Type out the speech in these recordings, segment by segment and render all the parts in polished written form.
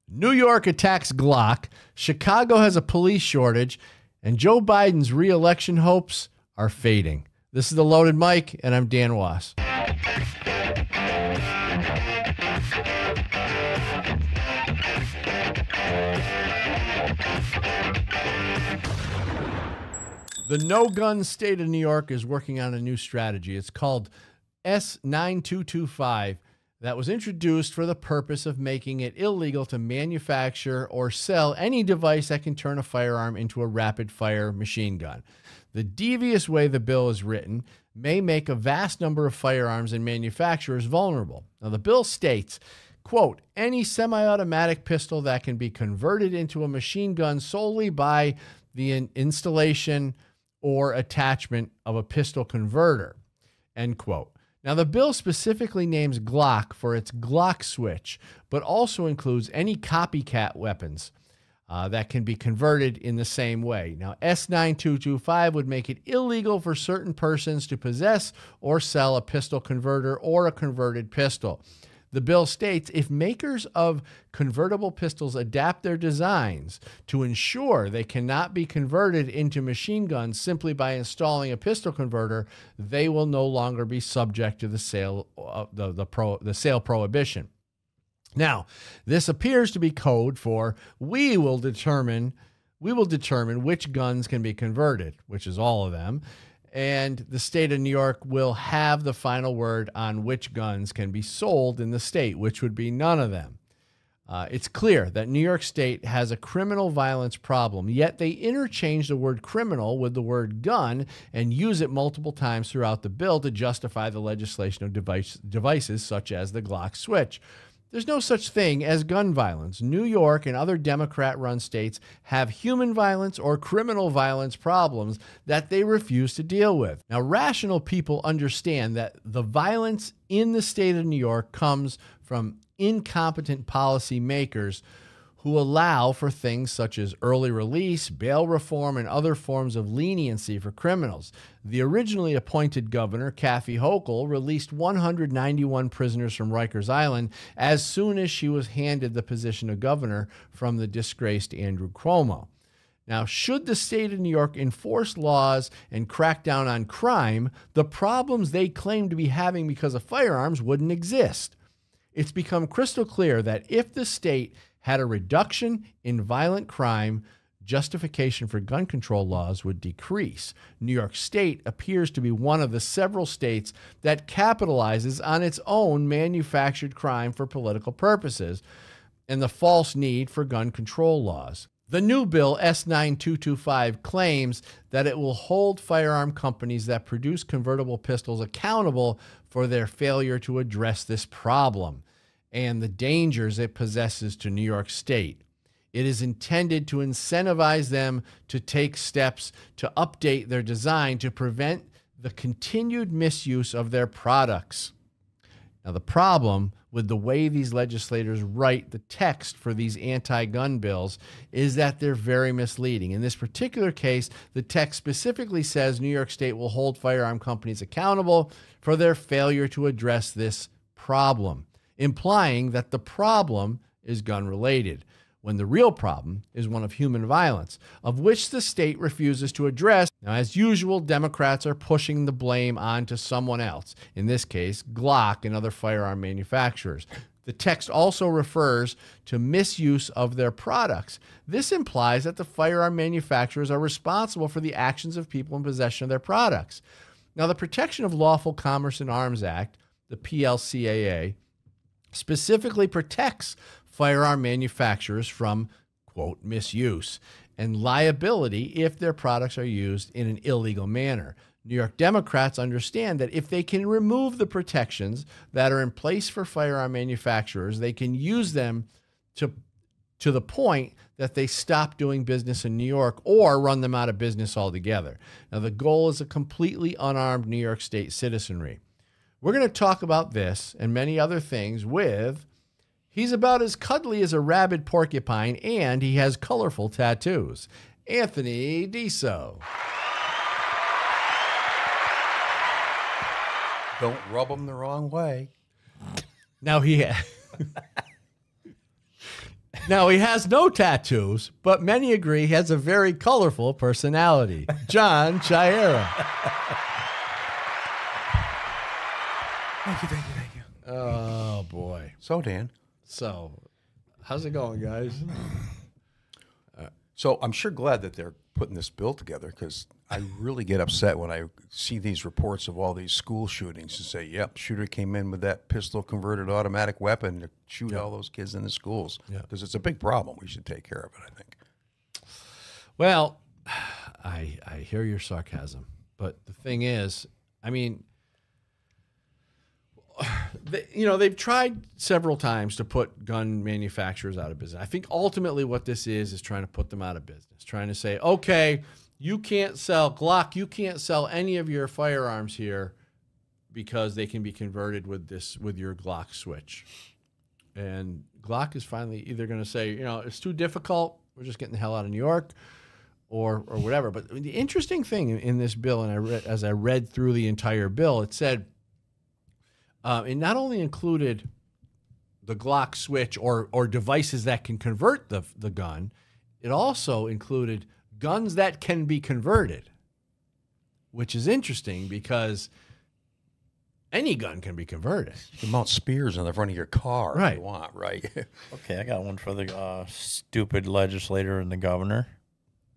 New York attacks GLOCK, Chicago has a police shortage, and Joe Biden's re-election hopes are fading. This is The Loaded Mic, and I'm Dan Was. The no-gun state of New York is working on a new strategy. It's called S9225. That was introduced for the purpose of making it illegal to manufacture or sell any device that can turn a firearm into a rapid-fire machine gun. The devious way the bill is written may make a vast number of firearms and manufacturers vulnerable. Now, the bill states, quote, any semi-automatic pistol that can be converted into a machine gun solely by the installation or attachment of a pistol converter, end quote. Now, the bill specifically names GLOCK for its GLOCK switch, but also includes any copycat weapons that can be converted in the same way. Now, S9225 would make it illegal for certain persons to possess or sell a pistol converter or a converted pistol. The bill states if makers of convertible pistols adapt their designs to ensure they cannot be converted into machine guns simply by installing a pistol converter, they will no longer be subject to the sale sale prohibition. Now, this appears to be code for we will determine which guns can be converted, which is all of them. And the state of New York will have the final word on which guns can be sold in the state, which would be none of them. It's clear that New York State has a criminal violence problem, yet they interchange the word criminal with the word gun and use it multiple times throughout the bill to justify the legislation of devices such as the GLOCK switch. There's no such thing as gun violence. New York and other Democrat-run states have human violence or criminal violence problems that they refuse to deal with. Now, rational people understand that the violence in the state of New York comes from incompetent policymakers who allow for things such as early release, bail reform, and other forms of leniency for criminals. The originally appointed governor, Kathy Hochul, released 191 prisoners from Rikers Island as soon as she was handed the position of governor from the disgraced Andrew Cuomo. Now, should the state of New York enforce laws and crack down on crime, the problems they claim to be having because of firearms wouldn't exist. It's become crystal clear that if the state had a reduction in violent crime, justification for gun control laws would decrease. New York State appears to be one of the several states that capitalizes on its own manufactured crime for political purposes and the false need for gun control laws. The new bill, S9225, claims that it will hold firearm companies that produce convertible pistols accountable for their failure to address this problem and the dangers it possesses to New York State. It is intended to incentivize them to take steps to update their design to prevent the continued misuse of their products. Now, the problem with the way these legislators write the text for these anti-gun bills is that they're very misleading. In this particular case, the text specifically says New York State will hold firearm companies accountable for their failure to address this problem, implying that the problem is gun-related, when the real problem is one of human violence, of which the state refuses to address. Now, as usual, Democrats are pushing the blame onto someone else, in this case, GLOCK and other firearm manufacturers. The text also refers to misuse of their products. This implies that the firearm manufacturers are responsible for the actions of people in possession of their products. Now, the Protection of Lawful Commerce in Arms Act, the PLCAA, specifically protects firearm manufacturers from, quote, misuse and liability if their products are used in an illegal manner. New York Democrats understand that if they can remove the protections that are in place for firearm manufacturers, they can use them to the point that they stop doing business in New York or run them out of business altogether. Now, the goal is a completely unarmed New York State citizenry. We're going to talk about this and many other things with, he's about as cuddly as a rabid porcupine, and he has colorful tattoos, anthonydeso. Don't rub them the wrong way. Now he Now, he has no tattoos, but many agree he has a very colorful personality. John Chiara. Thank you. Oh, boy. So, Dan. So, how's it going, guys? So I'm sure glad that they're putting this bill together, because I really get upset when I see these reports of all these school shootings and say, yep, shooter came in with that pistol-converted automatic weapon to shoot all those kids in the schools. Because it's a big problem. We should take care of it, I think. Well, I hear your sarcasm, but the thing is, I mean, they've tried several times to put gun manufacturers out of business. I think ultimately what this is trying to put them out of business, trying to say, okay, you can't sell GLOCK, you can't sell any of your firearms here because they can be converted with your GLOCK switch. And GLOCK is finally either going to say, it's too difficult, we're just getting the hell out of New York, or whatever. But the interesting thing in this bill, and as I read through the entire bill, it said, it not only included the GLOCK switch or devices that can convert the gun, it also included guns that can be converted, which is interesting because any gun can be converted. You can mount spears on the front of your car if you want, right? Okay, I got one for the stupid legislator and the governor.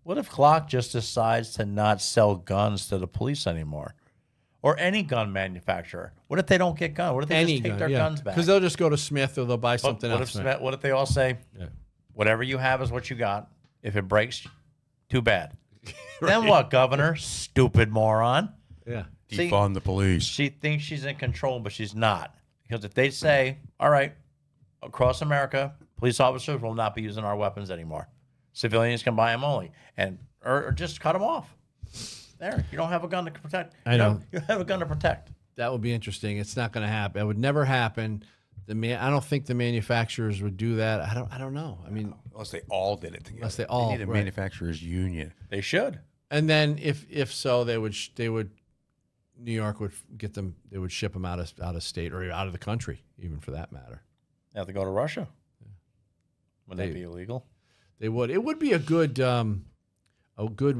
What if GLOCK just decides to not sell guns to the police anymore? Or any gun manufacturer. What if they don't get guns? What if they just take their guns back? Because they'll just go to Smith or they'll buy something else. What if they all say, whatever you have is what you got. If it breaks, too bad. Then what, Governor? Stupid moron. Yeah. Defund the police. She thinks she's in control, but she's not. Because if they say, all right, across America, police officers will not be using our weapons anymore. Civilians can buy them only. Or just cut them off. There, you don't have a gun to protect. I know. You have a gun to protect. That would be interesting. It's not going to happen. It would never happen. I don't think the manufacturers would do that. I don't know. I mean, unless they all did it together. Unless they all need a manufacturers union. They should. And then if so, they would New York would get them. They would ship them out of state or out of the country, even for that matter. They have to go to Russia. Would that be illegal? They would. It would be a good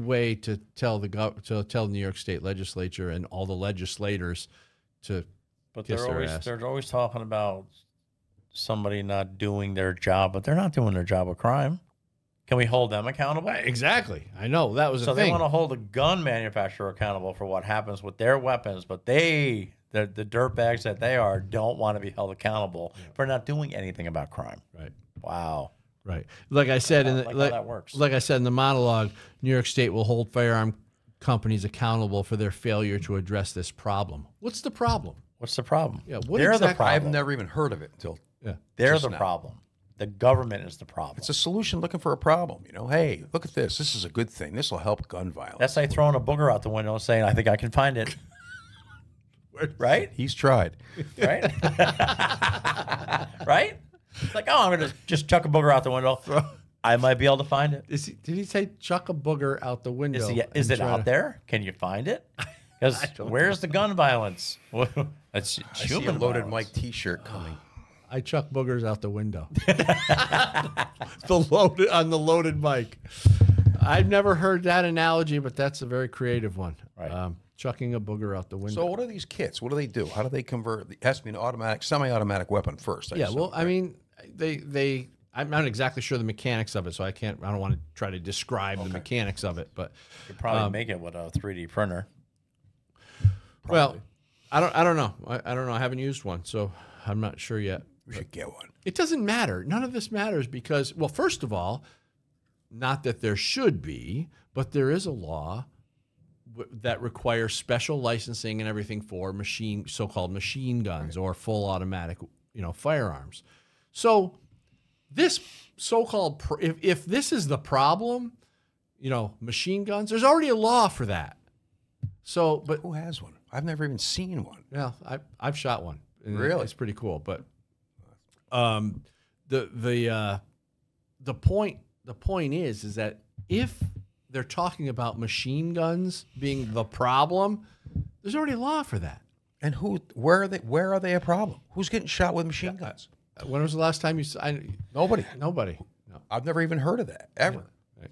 way to tell the New York State legislature and all the legislators to. But they're always talking about somebody not doing their job, but they're not doing their job of crime. Can we hold them accountable? Exactly. I know that was so they want to hold a gun manufacturer accountable for what happens with their weapons, but the dirtbags that they are don't want to be held accountable for not doing anything about crime. Right. Wow. Right. Like I said, how that works. Like I said in the monologue, New York State will hold firearm companies accountable for their failure to address this problem. What's the problem? What's the problem? Yeah, they're the problem. I've never even heard of it until they're the problem. The government is the problem. It's a solution looking for a problem. Hey, look at this. This is a good thing. This will help gun violence. That's like throwing a booger out the window and saying, I think I can find it. Right? He's tried. Right? Right? It's like, I'm going to just chuck a booger out the window. I might be able to find it. Did he say chuck a booger out the window? Is it out there? Can you find it? Because where's the gun violence? I see a Loaded Mike T-shirt coming. I chuck boogers out the window. On the Loaded Mike. I've never heard that analogy, but that's a very creative one. Right. Chucking a booger out the window. So what are these kits? What do they do? How do they convert? It has to be an automatic, semi-automatic weapon first. I mean, I'm not exactly sure the mechanics of it, so I don't want to try to describe the mechanics of it. But you could probably make it with a 3D printer. Probably. Well, I don't know. I don't know. I haven't used one, so I'm not sure yet. We should get one. It doesn't matter. None of this matters because, well, first of all, not that there should be, but there is a law that requires special licensing and everything for so-called machine guns or full automatic, firearms. So this so-called, if this is the problem, machine guns, there's already a law for that. So, but who has one? I've never even seen one. Well, I've shot one. Really? It's pretty cool. But the point is that if they're talking about machine guns being the problem, there's already a law for that. And where are they a problem? Who's getting shot with machine guns? When was the last time you saw? Nobody. I've never even heard of that, ever. Yeah.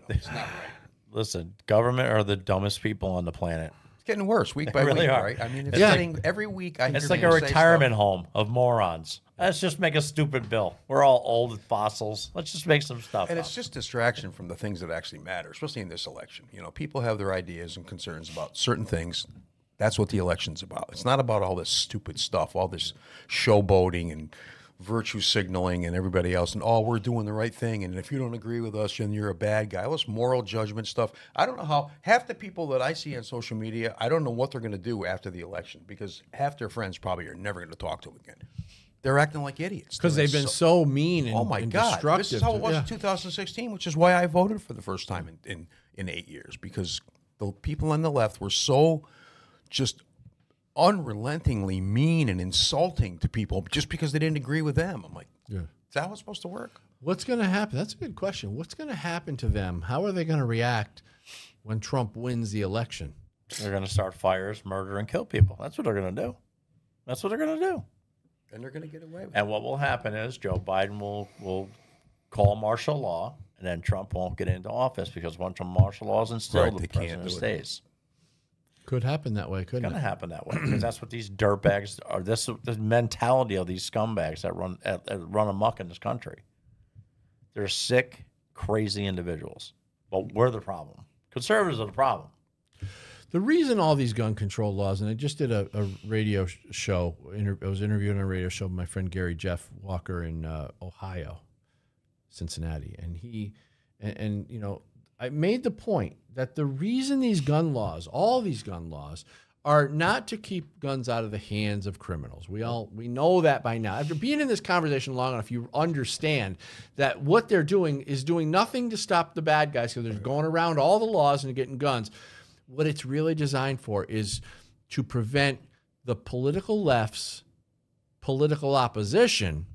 It's not right. Listen, government are the dumbest people on the planet. It's getting worse week by really week, are. right? I mean, it's Yeah. getting every week. I It's hear like a people say retirement stuff. home of morons. Let's just make a stupid bill. We're all old fossils. Let's just make some stuff And up. it's just distraction from the things that actually matter, especially in this election. You know, people have their ideas and concerns about certain things. That's what the election's about. It's not about all this stupid stuff, all this showboating and virtue signaling and everybody else, and oh, we're doing the right thing, and if you don't agree with us, then you're a bad guy. All this moral judgment stuff. I don't know how half the people that I see on social media, I don't know what they're going to do after the election, because half their friends probably are never going to talk to them again. They're acting like idiots. Because they've been so mean and, oh my and God, destructive. this is how it was Yeah. in 2016, which is why I voted for the first time in 8 years, because the people on the left were so just unrelentingly mean and insulting to people just because they didn't agree with them. I'm like, Yeah. is that how it's supposed to work? What's going to happen? That's a good question. What's going to happen to them? How are they going to react when Trump wins the election? They're going to start fires, murder, and kill people. That's what they're going to do. That's what they're going to do. And they're going to get away with it. And what will happen is Joe Biden will call martial law, and then Trump won't get into office because once martial law is instilled, Right, the they can't president do it. stays. Could happen that way, It's couldn't going to it? happen that way because that's what these dirtbags are. This the mentality of these scumbags that run amok in this country. They're sick, crazy individuals. But we're the problem. Conservatives are the problem. The reason all these gun control laws, and I just did a radio show, I was interviewing on a radio show with my friend Gary Jeff Walker in Ohio, Cincinnati, and you know, I made the point that the reason these gun laws, all these gun laws, are not to keep guns out of the hands of criminals. We know that by now. After being in this conversation long enough, you understand that what they're doing is doing nothing to stop the bad guys because they're going around all the laws and getting guns. What it's really designed for is to prevent the political left's political opposition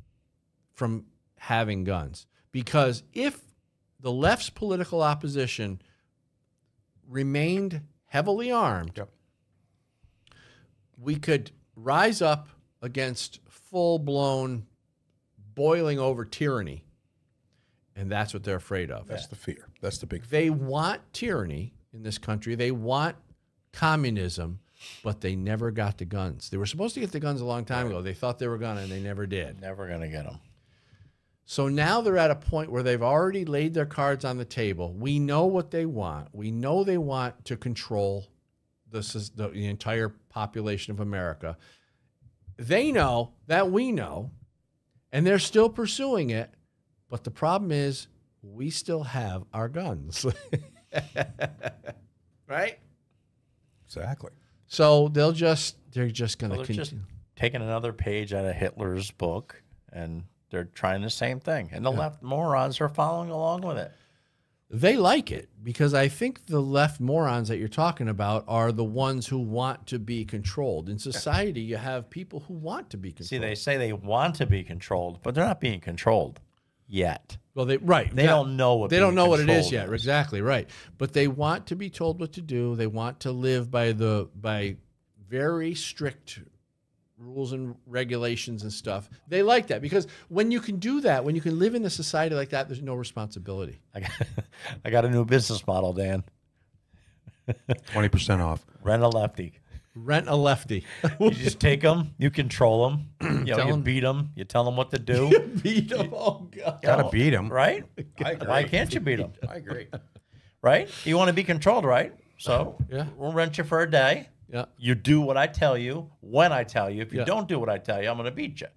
from having guns. Because if the left's political opposition remained heavily armed, Yep. we could rise up against full-blown, boiling over tyranny. And that's what they're afraid of. That's the fear. That's the big fear. They want tyranny in this country. They want communism, but they never got the guns. They were supposed to get the guns a long time ago. They thought they were going to, and they never did. Never going to get them. So now they're at a point where they've already laid their cards on the table. We know what they want. We know they want to control the entire population of America. They know that we know, and they're still pursuing it. But the problem is we still have our guns. Right? Exactly. So they're just going to They're continue. just taking another page out of Hitler's book, and they're trying the same thing. And the left morons are following along with it. They like it because I think the left morons that you're talking about are the ones who want to be controlled. In society, you have people who want to be controlled. See, they say they want to be controlled, but they're not being controlled yet. Well, they don't know what they don't being know what it is controlled yet. is. Exactly right. But they want to be told what to do. They want to live by very strict rules and regulations and stuff. They like that because when you can do that, when you can live in a society like that, there's no responsibility. I got a new business model, Dan. 20% off. Rent a lefty. Rent a lefty. You just take them, you control them, you Tell 'em. beat them, you tell them what to do. Beat them. Oh God. Gotta beat them. Right? I agree. Why can't you beat them? I agree. Right? You want to be controlled, right? So Yeah. we'll rent you for a day. Yeah. You do what I tell you when I tell you. If you Yeah. don't do what I tell you, I'm going to beat you.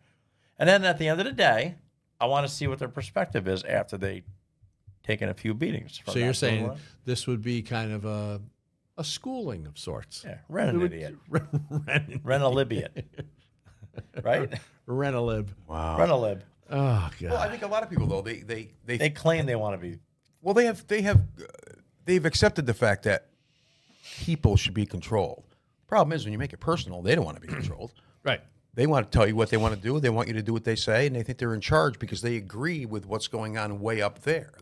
And then at the end of the day, I want to see what their perspective is after they taken a few beatings. from So you're that saying little- this would be kind of a schooling of sorts. yeah, rent an idiot, Rent rent a libiot, right? a lib. Wow. Rent a lib. Oh God. Well, I think a lot of people though They claim they want to be. well they've accepted the fact that people should be controlled. Problem is when you make it personal, they don't want to be controlled. Right. They want to tell you what they want to do. They want you to do what they say, and they think they're in charge because they agree with what's going on way up there.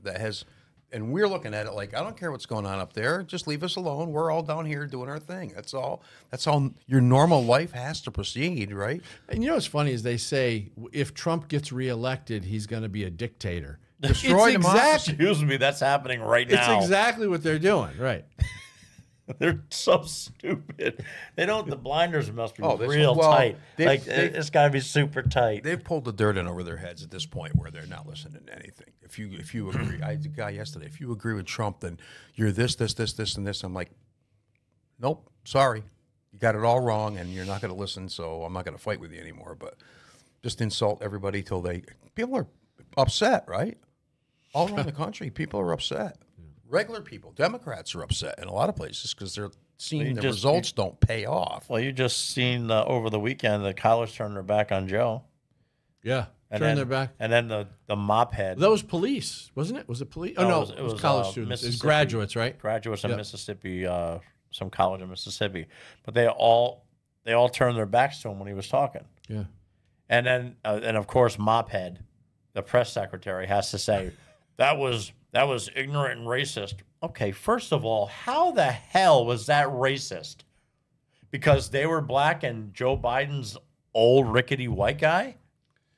And we're looking at it like, I don't care what's going on up there. Just leave us alone. We're all down here doing our thing. That's all. That's how your normal life has to proceed, right? And you know what's funny is they say if Trump gets reelected, he's going to be a dictator. Destroy democracy. Excuse me, that's happening right now. It's exactly what they're doing, right? They're so stupid. They don't. The blinders must be Oh, real well, tight. they- It's got to be super tight. They've pulled the dirt in over their heads at this point where they're not listening to anything. If you agree, I had a guy yesterday. If you agree with Trump, then you're this, and this. I'm like, nope, sorry, you got it all wrong, and you're not going to listen. So I'm not going to fight with you anymore. But just insult everybody till people are upset, right? All around the country, people are upset. Regular people, Democrats are upset in a lot of places because they're seeing the results don't pay off. Well, you just seen over the weekend the college turned their back on Joe. Yeah, turn their back. And then the mop head. That was police, wasn't it? Was it police? Oh, no, it was college students. It was graduates, right? Graduates in Mississippi, some college in Mississippi. But they all turned their backs to him when he was talking. Yeah. And then, and of course, mop head, the press secretary, has to say, that was ignorant and racist. Okay, first of all, how the hell was that racist? Because they were black and Joe Biden's old rickety white guy?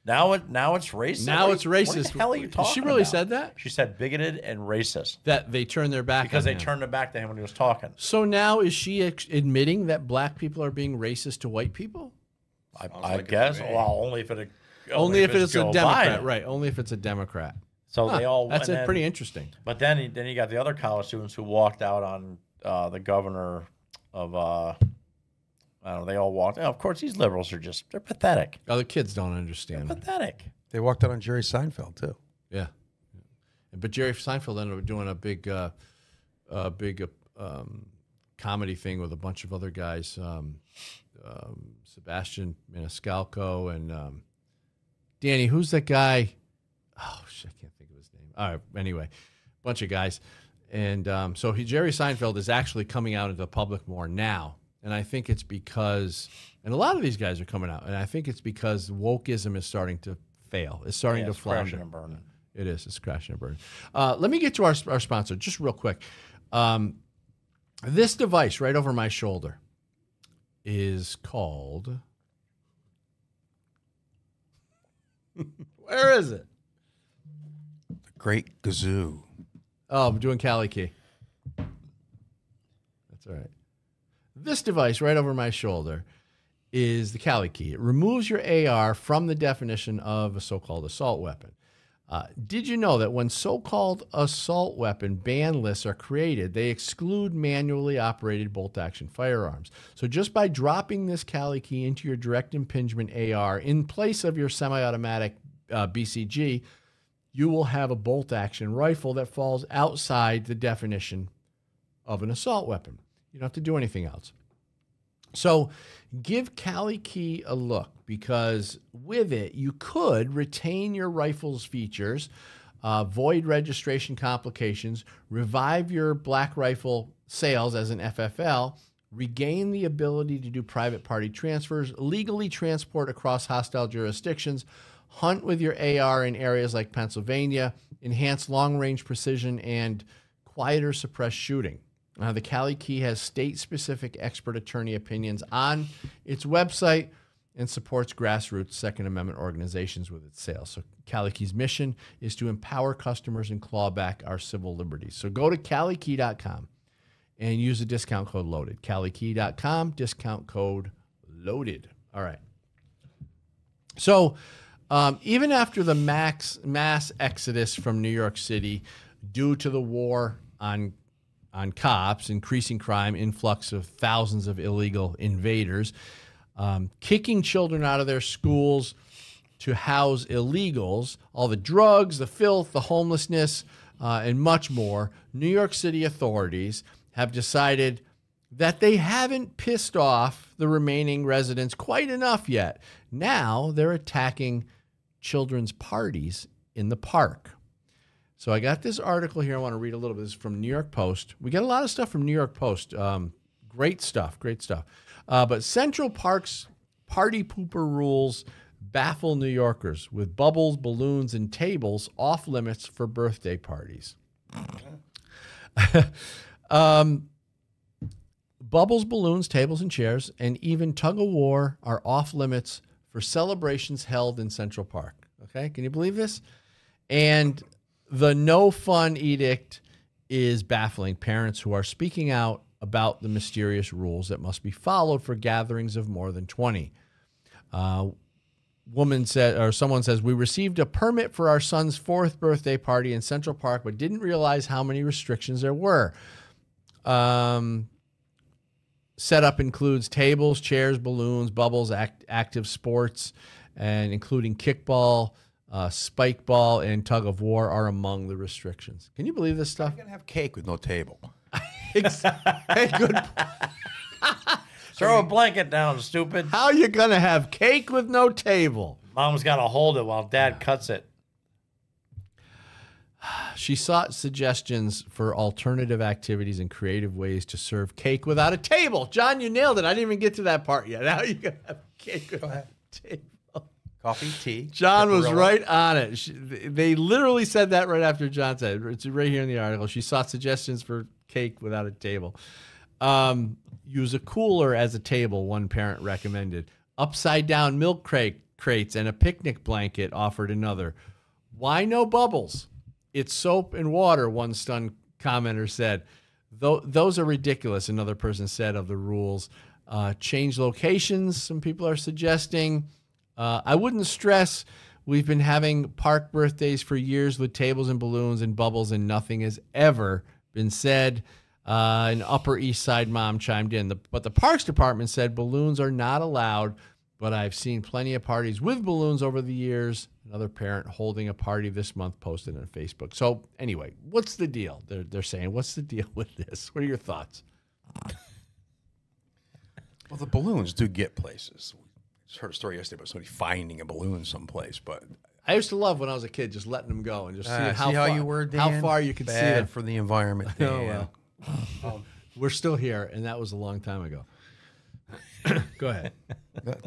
Now it's racist. Now it's racist. What the hell are you talking She really about? said that? She said bigoted and racist. That they turned their back Because on they him. turned their back to him when he was talking. So now is she admitting that black people are being racist to white people? I guess. Well, only if Only if it's Joe a Democrat, Biden. right? Only if it's a Democrat. So they all. That's and then- pretty interesting. But then you got the other college students who walked out on the governor of. I don't know. They all walked. Of course, these liberals are they're pathetic. Other kids don't understand. Pathetic. They walked out on Jerry Seinfeld too. Yeah. But Jerry Seinfeld ended up doing a big comedy thing with a bunch of other guys, Sebastian Maniscalco and Danny. Who's that guy? Oh, shit, I can't think of his name. All right, anyway, bunch of guys. And so Jerry Seinfeld is actually coming out into the public more now. And I think it's because, and a lot of these guys are coming out, and I think it's because wokeism is starting to fail. It's starting to flounder. Crashing and burning. It is. It's crashing and burning. Let me get to our sponsor just real quick. This device right over my shoulder is called... Where is it? Great Gazoo. Oh, I'm doing Cali Key. That's all right. This device right over my shoulder is the Cali Key. It removes your AR from the definition of a so-called assault weapon. Did you know that when so-called assault weapon ban lists are created, they exclude manually operated bolt-action firearms? So just by dropping this Cali Key into your direct impingement AR in place of your semi-automatic BCG, you will have a bolt-action rifle that falls outside the definition of an assault weapon. You don't have to do anything else. So give Cali Key a look, because with it, you could retain your rifle's features, void registration complications, revive your black rifle sales as an FFL, regain the ability to do private party transfers, legally transport across hostile jurisdictions, hunt with your AR in areas like Pennsylvania, enhance long-range precision, and quieter suppressed shooting. The Cali Key has state-specific expert attorney opinions on its website and supports grassroots Second Amendment organizations with its sales. So Cali Key's mission is to empower customers and claw back our civil liberties. So go to CaliKey.com and use the discount code LOADED. CaliKey.com, discount code LOADED. All right. So even after the mass exodus from New York City due to the war on cops, increasing crime, influx of thousands of illegal invaders, kicking children out of their schools to house illegals, all the drugs, the filth, the homelessness, and much more, New York City authorities have decided that they haven't pissed off the remaining residents quite enough yet. Now they're attacking children's parties in the park. So I got this article here I want to read a little bit. This is from New York Post. We get a lot of stuff from New York Post. Great stuff, great stuff. But Central Park's party pooper rules baffle New Yorkers with bubbles, balloons, and tables off limits for birthday parties. Bubbles, balloons, tables, and chairs, and even tug of war are off limits for celebrations held in Central Park. Okay, can you believe this? And the no fun edict is baffling parents who are speaking out about the mysterious rules that must be followed for gatherings of more than 20. Someone says, we received a permit for our son's 4th birthday party in Central Park, but didn't realize how many restrictions there were. Setup includes tables, chairs, balloons, bubbles, active sports, and including kickball, spike ball, and tug of war are among the restrictions. Can you believe this stuff? You're going to have cake with no table. Hey, good. Throw a blanket down, stupid. How you going to have cake with no table? Mom's got to hold it while Dad cuts it. She sought suggestions for alternative activities and creative ways to serve cake without a table. John, you nailed it. I didn't even get to that part yet. Now you can have cake without a table. Coffee, tea. John was right on it. They literally said that right after John said it. It's right here in the article. She sought suggestions for cake without a table. Use a cooler as a table, one parent recommended. Upside down milk crates and a picnic blanket offered another. Why no bubbles? It's soap and water, one stunned commenter said. Those are ridiculous, another person said of the rules. Change locations, some people are suggesting. I wouldn't stress. We've been having park birthdays for years with tables and balloons and bubbles, and nothing has ever been said. An Upper East Side mom chimed in. But the Parks Department said balloons are not allowed, but I've seen plenty of parties with balloons over the years. Another parent holding a party this month posted on Facebook. So anyway, what's the deal? They're saying, what's the deal with this? What are your thoughts? Well, the balloons do get places. I heard a story yesterday about somebody finding a balloon someplace, but I used to love when I was a kid just letting them go and just seeing how far you were, Dan? how far you could see Bad them. for the environment, Dan. Oh, well. We're still here, and that was a long time ago. Go ahead.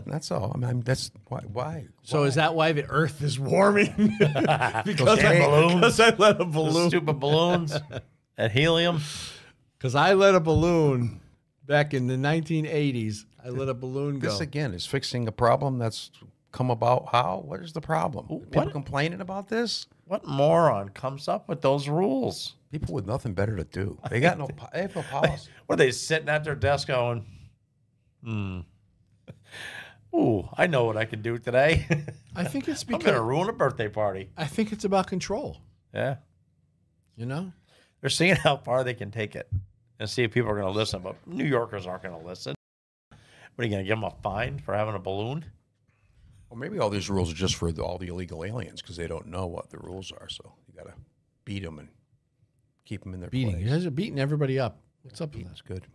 That's all. I mean, that's why. So is that why the Earth is warming? Because I let a balloon. Those stupid balloons at helium. Because I let a balloon back in the 1980s. I let a balloon go. This again is fixing a problem that's come about. How? What is the problem? People complaining about this? What moron comes up with those rules? People with nothing better to do. They got no. They have no policy. What are they sitting at their desk going? Ooh, I know what I can do today. I think it's because I'm going to ruin a birthday party. I think it's about control. Yeah. You know? They're seeing how far they can take it and see if people are going to listen. But New Yorkers aren't going to listen. What are you going to give them a fine for having a balloon? Well, maybe all these rules are just for all the illegal aliens because they don't know what the rules are. So you got to beat them and keep them in their You place. guys are beating everybody up. What's up with That's that? good.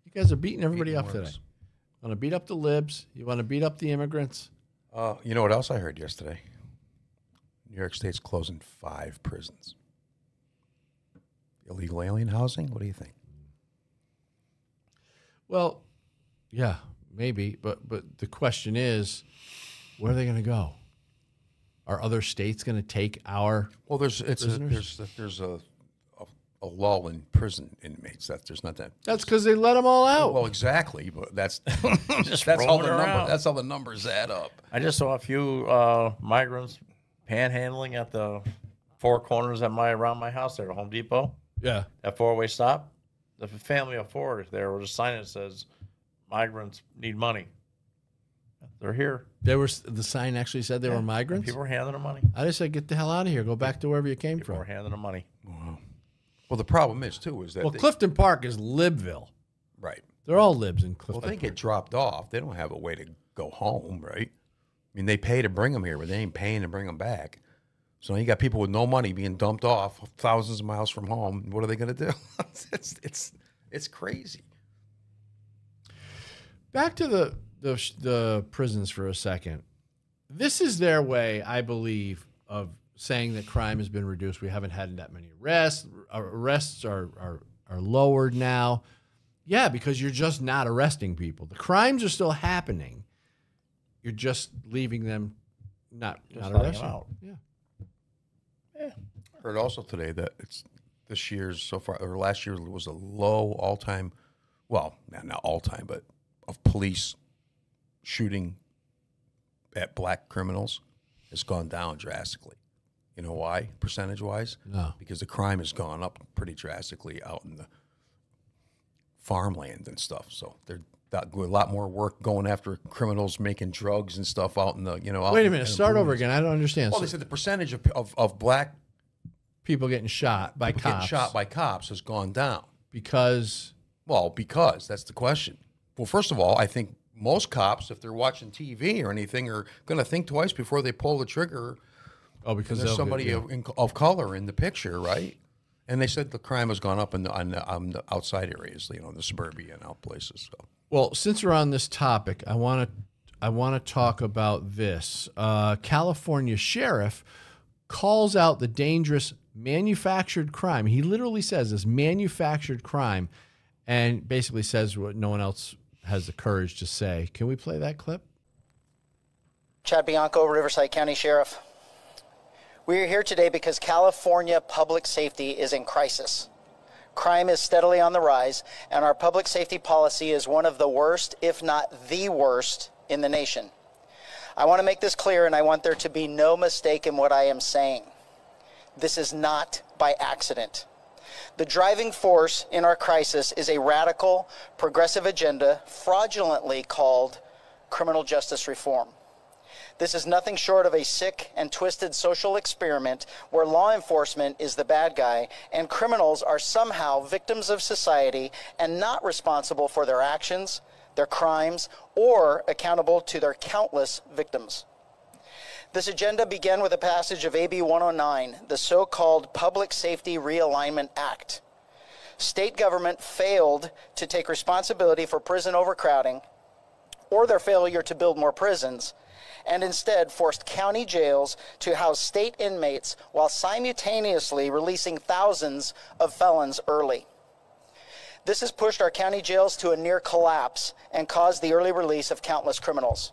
You guys are beating everybody Beating up today. works. Want to beat up the libs? You want to beat up the immigrants? You know what else I heard yesterday? New York State's closing 5 prisons. Illegal alien housing? What do you think? Well, yeah, maybe. But the question is, where are they going to go? Are other states going to take our Well, there's a lull in prison inmates. There's not that. That's because they let them all out. Well, exactly, but that's Just that's how roaming the around. that's how the numbers add up. I just saw a few migrants panhandling at the 4 corners around my house there at Home Depot. Yeah. That 4-way stop. The family of 4 there was a sign that says migrants need money. They're here. The sign actually said they were migrants? People were handing them money. I just said, get the hell out of here. Go back to wherever you came People were from. handing them money. Wow. Well, the problem is too is that Well, Clifton Park is Libville. right. They're all libs in Clifton Well, they Park. get dropped off. They don't have a way to go home, right? I mean, they pay to bring them here, but they ain't paying to bring them back. So now you got people with no money being dumped off thousands of miles from home. What are they going to do? It's crazy. Back to the prisons for a second. This is their way, I believe, of saying that crime has been reduced. We haven't had that many arrests. Arrests are lowered now. Yeah, because you're just not arresting people. The crimes are still happening. You're just leaving them not letting them arrested. out. Yeah. Yeah. I heard also today that this year's so far, or last year was a low all-time, well, not all-time, but of police shooting at black criminals has gone down drastically. You know why, percentage-wise? No. Because the crime has gone up pretty drastically out in the farmland and stuff. So they're got a lot more work going after criminals making drugs and stuff out in the, you know. Out Wait a in minute, the start over boonies. again. I don't understand. Well, So they said the percentage of black people getting shot by people cops getting shot by cops has gone down. because Well, because that's the question. Well, first of all, I think most cops, if they're watching TV or anything, are going to think twice before they pull the trigger. because There's they'll- somebody yeah. of color in the picture, right? And they said the crime has gone up on the outside areas, you know, the suburbia and out places. So. Well, since we're on this topic, I want to talk about this. California sheriff calls out the dangerous manufactured crime. He literally says this manufactured crime, and basically says what no one else has the courage to say. Can we play that clip? Chad Bianco, Riverside County Sheriff. We are here today because California public safety is in crisis. Crime is steadily on the rise, and our public safety policy is one of the worst, if not the worst, in the nation. I want to make this clear, and I want there to be no mistake in what I am saying. This is not by accident. The driving force in our crisis is a radical, progressive agenda fraudulently called criminal justice reform. This is nothing short of a sick and twisted social experiment where law enforcement is the bad guy and criminals are somehow victims of society and not responsible for their actions, their crimes, or accountable to their countless victims. This agenda began with the passage of AB 109, the so-called Public Safety Realignment Act. State government failed to take responsibility for prison overcrowding or their failure to build more prisons, and instead forced county jails to house state inmates while simultaneously releasing thousands of felons early. This has pushed our county jails to a near collapse and caused the early release of countless criminals.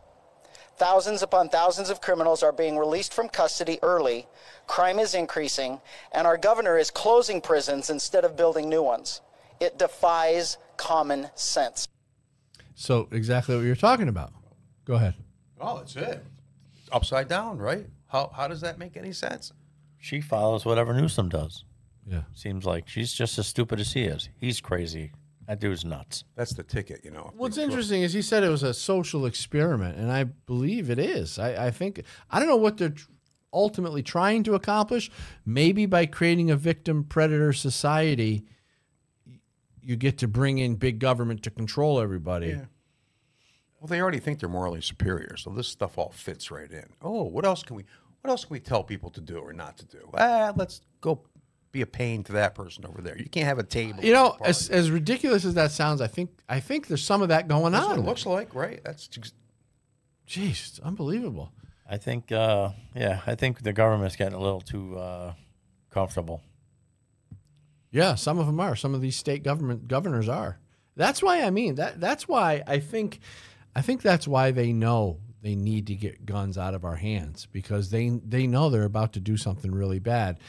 Thousands upon thousands of criminals are being released from custody early, crime is increasing, and our governor is closing prisons instead of building new ones. It defies common sense. So exactly what you're talking about. Go ahead. Oh, that's it. Upside down, right? How does that make any sense? She follows whatever Newsom does. Yeah. Seems like she's just as stupid as he is. He's crazy. That dude's nuts. That's the ticket, you know. What's interesting is he said it was a social experiment, and I believe it is. I think, I don't know what they're ultimately trying to accomplish. Maybe by creating a victim-predator society, you get to bring in big government to control everybody. Yeah. Well, they already think they're morally superior, so this stuff all fits right in. Oh, what else can we tell people to do or not to do? Let's go be a pain to that person over there. You can't have a table. You know, as ridiculous as that sounds, I think there's some of that going That's on. what it looks like, right? Jeez, it's unbelievable. I think, I think the government's getting a little too comfortable. Yeah, some of them are. Some of these state governors are. That's why that's why I think that's why they know they need to get guns out of our hands, because they know they're about to do something really bad,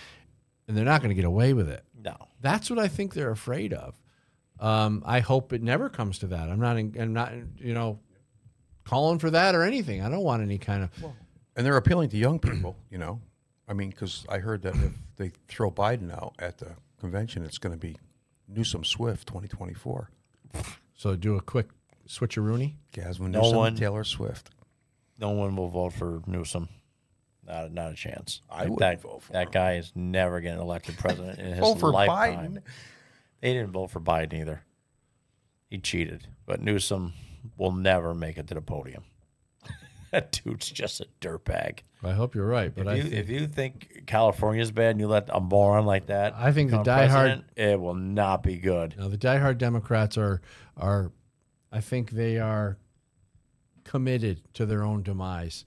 and they're not going to get away with it. No. That's what I think they're afraid of. I hope it never comes to that. I'm not calling for that or anything. I don't want any kind of. And they're appealing to young people, you know. I mean, because I heard that if they throw Biden out at the convention, it's going to be Newsom Swift 2024. So do a quick switcheroony. Gavin No Newsom, one- Taylor Swift. No one will vote for Newsom. Not a chance. I wouldn't vote for that him. guy is never getting elected president in his Vote for lifetime. Biden. They didn't vote for Biden either. He cheated. But Newsom will never make it to the podium. That dude's just a dirtbag. I hope you're right, but If you think California's bad and you let a moron like that, I think the become diehard- president, it will not be good. no, the diehard Democrats are I think they are committed to their own demise,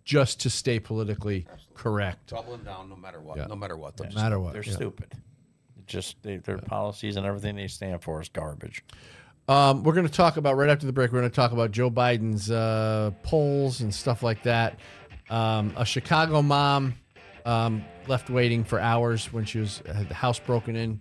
just to stay politically correct. Doubling down no matter what. Yeah. No matter what. No matter what, They're yeah. stupid. Their policies and everything they stand for is garbage. We're going to talk about, right after the break, we're going to talk about Joe Biden's polls and stuff like that. A Chicago mom left waiting for hours when she had the house broken in.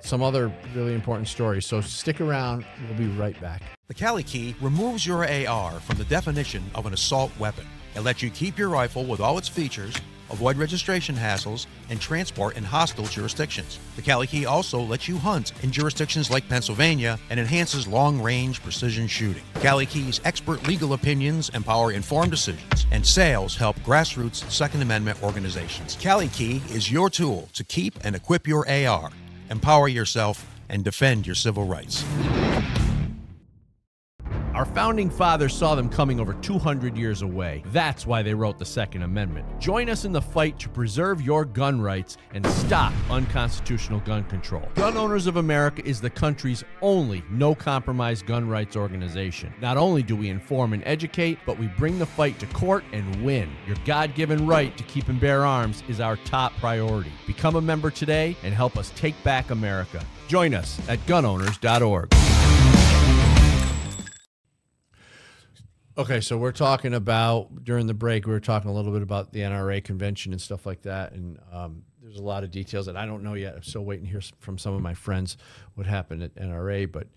Some other really important stories. So stick around. We'll be right back. The Cali Key removes your AR from the definition of an assault weapon. It lets you keep your rifle with all its features, avoid registration hassles, and transport in hostile jurisdictions. The Cali Key also lets you hunt in jurisdictions like Pennsylvania and enhances long-range precision shooting. Cali Key's expert legal opinions empower informed decisions, and sales help grassroots Second Amendment organizations. Cali Key is your tool to keep and equip your AR, empower yourself, and defend your civil rights. Our founding fathers saw them coming over 200 years away. That's why they wrote the Second Amendment. Join us in the fight to preserve your gun rights and stop unconstitutional gun control. Gun Owners of America is the country's only no-compromise gun rights organization. Not only do we inform and educate, but we bring the fight to court and win. Your God-given right to keep and bear arms is our top priority. Become a member today and help us take back America. Join us at gunowners.org. Okay, so we're talking about, during the break, we were talking a little bit about the NRA convention and stuff like that, and there's a lot of details that I don't know yet. I'm still waiting to hear from some of my friends what happened at NRA, but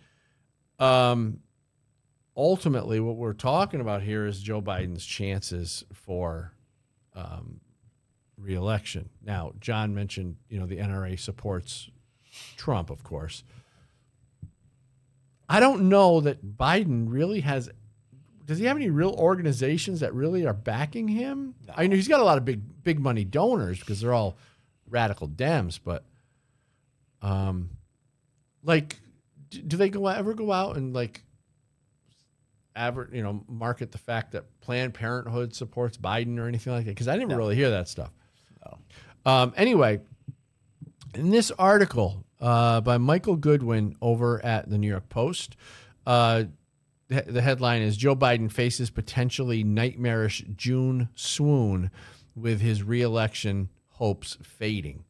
ultimately what we're talking about here is Joe Biden's chances for re-election. Now, John mentioned, the NRA supports Trump, of course. I don't know that Biden really has... Does he have any real organizations that really are backing him? No. I know he's got a lot of big money donors because they're all radical Dems, but do they ever go out and market the fact that Planned Parenthood supports Biden or anything like that? Because I didn't really hear that stuff. No. Anyway, in this article by Michael Goodwin over at the New York Post, the headline is Joe Biden faces potentially nightmarish June swoon with his re-election hopes fading.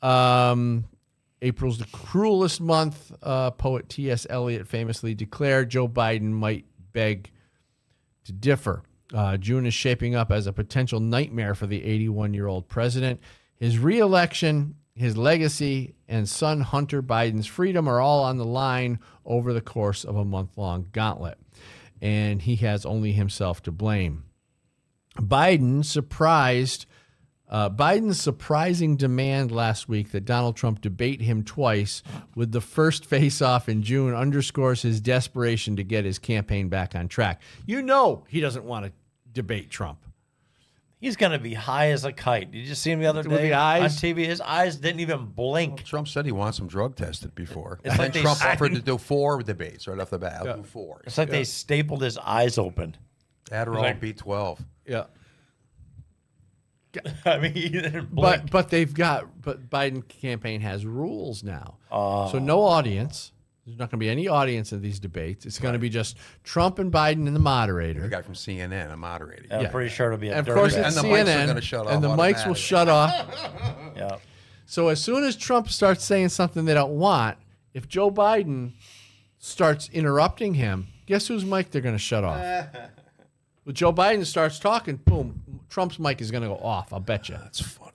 April's the cruelest month, poet T.S. Eliot famously declared. Joe Biden might beg to differ. June is shaping up as a potential nightmare for the 81-year-old president. His re-election, his legacy, and son Hunter Biden's freedom are all on the line over the course of a month-long gauntlet, and he has only himself to blame. Biden's surprising demand last week that Donald Trump debate him twice with the first face-off in June underscores his desperation to get his campaign back on track. He doesn't want to debate Trump. He's going to be high as a kite. Did you just see him the other day on TV? His eyes didn't even blink. Well, Trump said he wants him drug tested before. And then Trump offered to do 4 debates right off the bat. I'll do 4. It's like they stapled his eyes open. Adderall, B12. Yeah. I mean, he didn't blink. But Biden campaign has rules now. So no audience. There's not going to be any audience in these debates. It's going to be just Trump and Biden and the moderator. The guy from CNN, a moderator. I'm pretty sure it'll be a and of course, it's and the CNN, mics are going to shut off. and the mics will shut off. Yeah. So as soon as Trump starts saying something they don't want, if Joe Biden starts interrupting him, guess whose mic they're going to shut off? When Joe Biden starts talking, boom, Trump's mic is going to go off. I'll bet you. That's funny.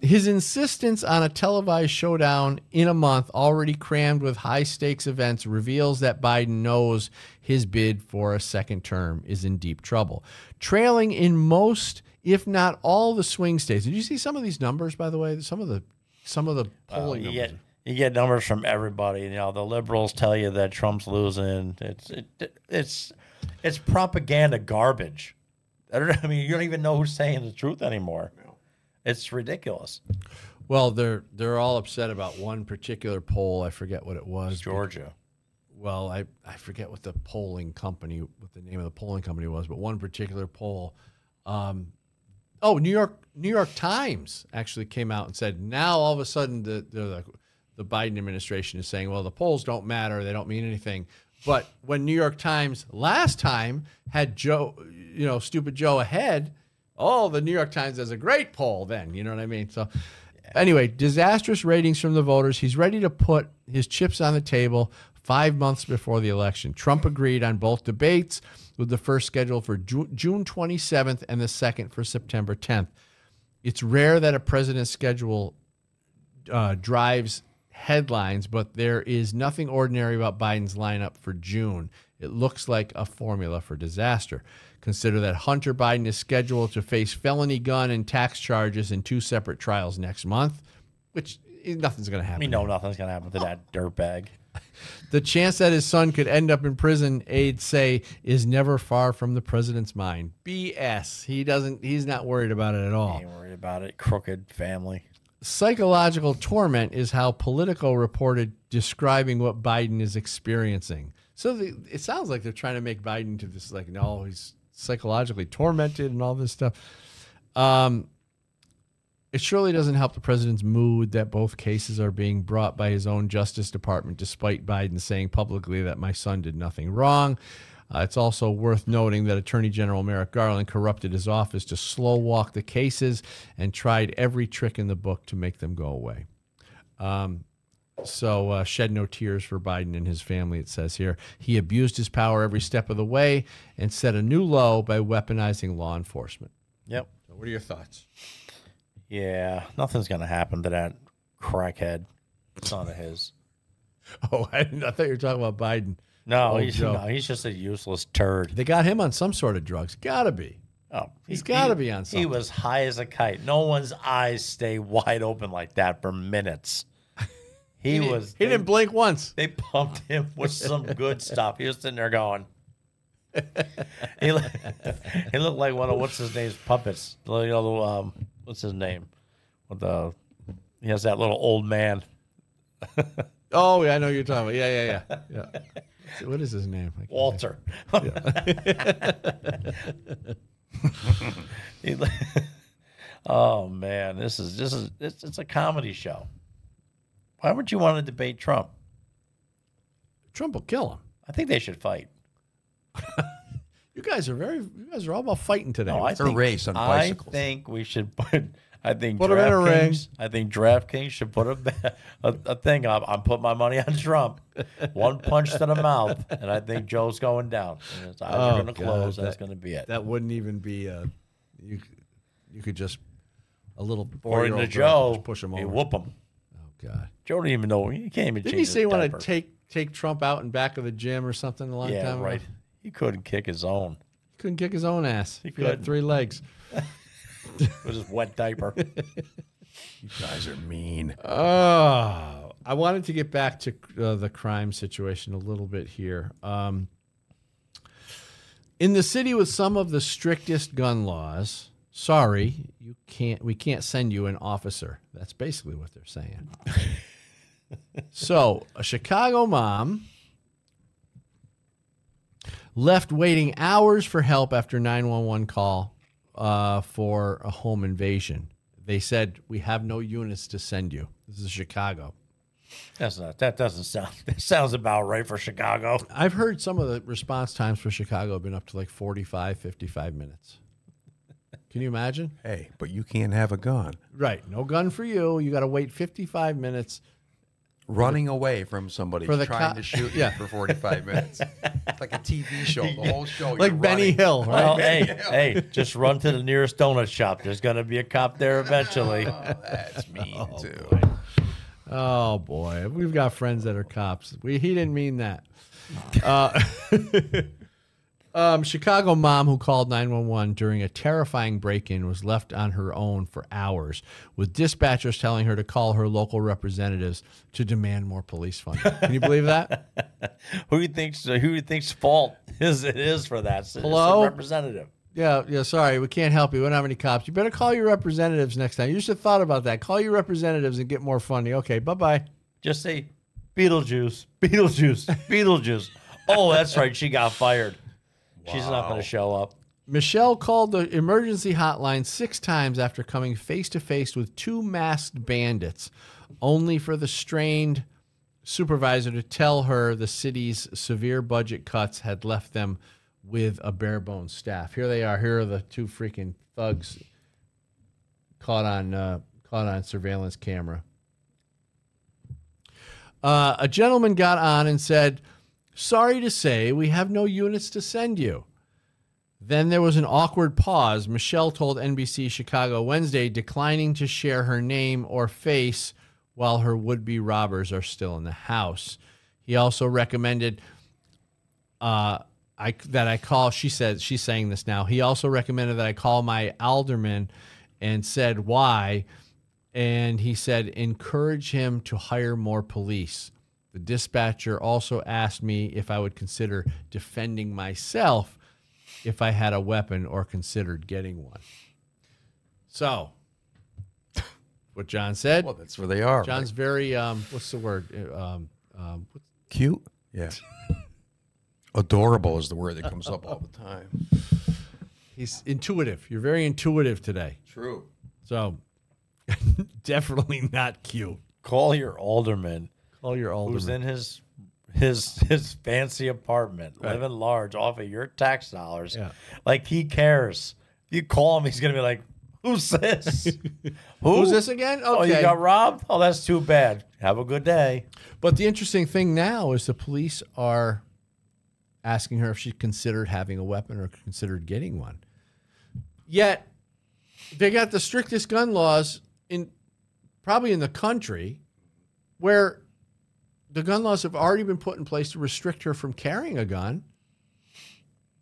His insistence on a televised showdown in a month, already crammed with high-stakes events, reveals that Biden knows his bid for a second term is in deep trouble. Trailing in most, if not all, the swing states. Did you see some of these numbers, by the way? Some of the polling numbers. You get numbers from everybody. The liberals tell you that Trump's losing. It's propaganda garbage. You don't even know who's saying the truth anymore. It's ridiculous. Well, they're all upset about one particular poll. I forget what it was. Georgia. Well, I forget what the name of the polling company was, but one particular poll. New York Times actually came out and said now all of a sudden the Biden administration is saying, well, the polls don't matter, they don't mean anything. But when New York Times last time had Stupid Joe ahead. Oh, the New York Times has a great poll then. You know what I mean? So anyway, disastrous ratings from the voters. He's ready to put his chips on the table, 5 months before the election. Trump agreed on both debates, with the first scheduled for June 27th and the second for September 10th. It's rare that a president's schedule drives headlines, but there is nothing ordinary about Biden's lineup for June. It looks like a formula for disaster. Consider that Hunter Biden is scheduled to face felony gun and tax charges in 2 separate trials next month, which nothing's going to happen. We know nothing's going to happen to that dirtbag. The chance that his son could end up in prison, aides say, is never far from the president's mind. BS. He's not worried about it at all. He ain't worried about it. Crooked family. Psychological torment is how Politico reported describing what Biden is experiencing. So it sounds like they're trying to make Biden to this, like, no, he's psychologically tormented and all this stuff. It surely doesn't help the president's mood that both cases are being brought by his own Justice Department, despite Biden saying publicly that my son did nothing wrong. It's also worth noting that Attorney General Merrick Garland corrupted his office to slow walk the cases and tried every trick in the book to make them go away. So shed no tears for Biden and his family, it says here. He abused his power every step of the way and set a new low by weaponizing law enforcement. Yep. So what are your thoughts? Yeah, nothing's going to happen to that crackhead son of his. Oh, I thought you were talking about Biden. No, Oh, he's Joe. he's just a useless turd. They got him on some sort of drugs. Gotta be. Oh, He's got to be on something. He was high as a kite. No one's eyes stay wide open like that for minutes. He didn't blink once. They pumped him with some good stuff. He was sitting there going. He looked like one of what's his name's puppets. What's his name? He has that little old man. Oh, yeah, I know what you're talking about. Yeah. What is his name? Walter. Oh man, it's a comedy show. Why would you want to debate Trump? Trump will kill him. I think they should fight. You guys are all about fighting today. No, I It's a think, race on I bicycles. think we should put. I think Put him in a ring. DraftKings should put a thing up. I'm putting my money on Trump. One punch to the mouth, and I think Joe's going down. And his eyes are going to close. That's going to be it. That wouldn't even be you could just a little According to 4-year-old girl Joe, just push him he over. whoop him. Oh God! Joe didn't even know. He can't even Didn't he change say he his wanted diaper. to take Trump out in back of the gym or something a long Yeah, time right. ago? He couldn't kick his own He couldn't kick his own ass. He He had couldn't. 3 legs. with his wet diaper. You guys are mean. Oh, I wanted to get back to the crime situation a little bit here. In the city with some of the strictest gun laws, sorry, we can't send you an officer. That's basically what they're saying. So, a Chicago mom left waiting hours for help after 911 call for a home invasion. They said, we have no units to send you. This is Chicago. That sounds about right for Chicago. I've heard some of the response times for Chicago have been up to like 45, 55 minutes. Can you imagine? Hey, but you can't have a gun. Right. No gun for you. You got to wait 55 minutes. Running away from somebody For the trying co- to shoot Yeah. you for 45 minutes. It's like a TV show. The whole show. Like you're Benny running. Hill, right? Well, hey, just run to the nearest donut shop. There's going to be a cop there eventually. Oh, that's mean, too. Oh, boy. We've got friends that are cops. He didn't mean that. Chicago mom who called 911 during a terrifying break-in was left on her own for hours, with dispatchers telling her to call her local representatives to demand more police funding. Can you believe that? Who do you think's fault it is for that? It's Hello? the representative. Yeah, sorry, we can't help you. We don't have any cops. You better call your representatives next time. You should have thought about that. Call your representatives and get more funding. Okay, bye-bye. Just say Beetlejuice, Beetlejuice, Beetlejuice. Oh, that's right. She got fired. She's not going to show up. Michelle called the emergency hotline 6 times after coming face-to-face with 2 masked bandits, only for the strained supervisor to tell her the city's severe budget cuts had left them with a bare-bones staff. Here they are. Here are the 2 freaking thugs caught on surveillance camera. A gentleman got on and said, "Sorry to say, we have no units to send you." Then there was an awkward pause. Michelle told NBC Chicago Wednesday, declining to share her name or face while her would-be robbers are still in the house. He also recommended that I call, she said, she's saying this now. He also recommended that I call my alderman and said why. And he said, encourage him to hire more police. The dispatcher also asked me if I would consider defending myself if I had a weapon or considered getting one. So, what John said. Well, that's where they are. John's very, what's the word? Cute? Yeah. Adorable is the word that comes up all the time. He's intuitive. You're very intuitive today. True. So, definitely not cute. Call your alderman. Call your alderman. Who's in his fancy apartment, living large off of your tax dollars. Yeah. Like he cares. If you call him, he's gonna be like, "Who's this? Who's this again? Okay. Oh, you got robbed? Oh, that's too bad. Have a good day." But the interesting thing now is the police are asking her if she considered having a weapon or considered getting one. Yet they got the strictest gun laws probably in the country, where the gun laws have already been put in place to restrict her from carrying a gun.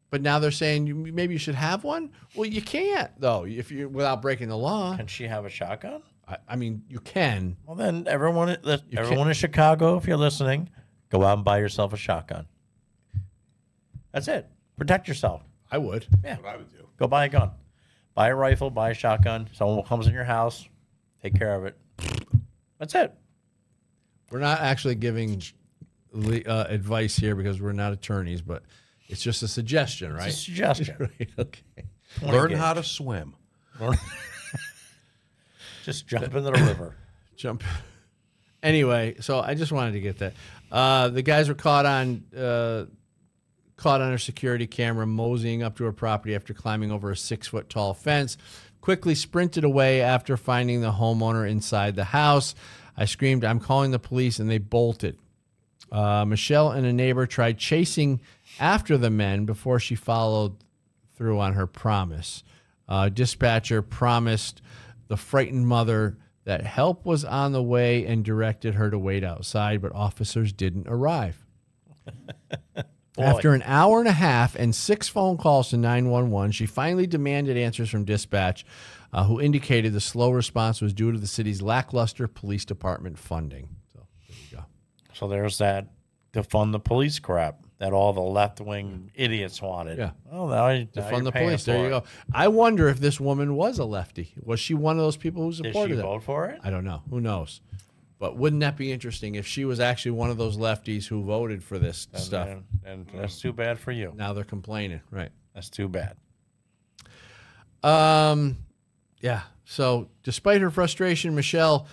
But now they're saying maybe you should have one. Well, you can't though if you without breaking the law. Can she have a shotgun? I mean, you can. Well, then everyone in Chicago, if you're listening, go out and buy yourself a shotgun. That's it. Protect yourself. I would. Yeah, what I would do. Go buy a gun. Buy a rifle, buy a shotgun. Someone comes in your house, take care of it. That's it. We're not actually giving advice here because we're not attorneys, but it's just a suggestion, right? It's a suggestion. Right, okay. Learn how to swim. Just jump into the river. Jump. Anyway, so I just wanted to get that. The guys were caught on her security camera moseying up to her property after climbing over a 6-foot-tall fence, quickly sprinted away after finding the homeowner inside the house. I screamed, "I'm calling the police," and they bolted. Michelle and a neighbor tried chasing after the men before she followed through on her promise. Dispatcher promised the frightened mother that help was on the way and directed her to wait outside, but officers didn't arrive. After an hour and a half and 6 phone calls to 911, she finally demanded answers from dispatch, who indicated the slow response was due to the city's lackluster police department funding. So there you go. So there's that to fund the police crap that all the left-wing idiots wanted. Yeah. Well, now Fund the you're paying police. for There you it. go. I wonder if this woman was a lefty. Was she one of those people who Did supported she it? vote for it? I don't know. Who knows? But wouldn't that be interesting if she was actually one of those lefties who voted for this stuff? And that's too bad for you. Now they're complaining. Right. That's too bad. Yeah. So despite her frustration, Michelle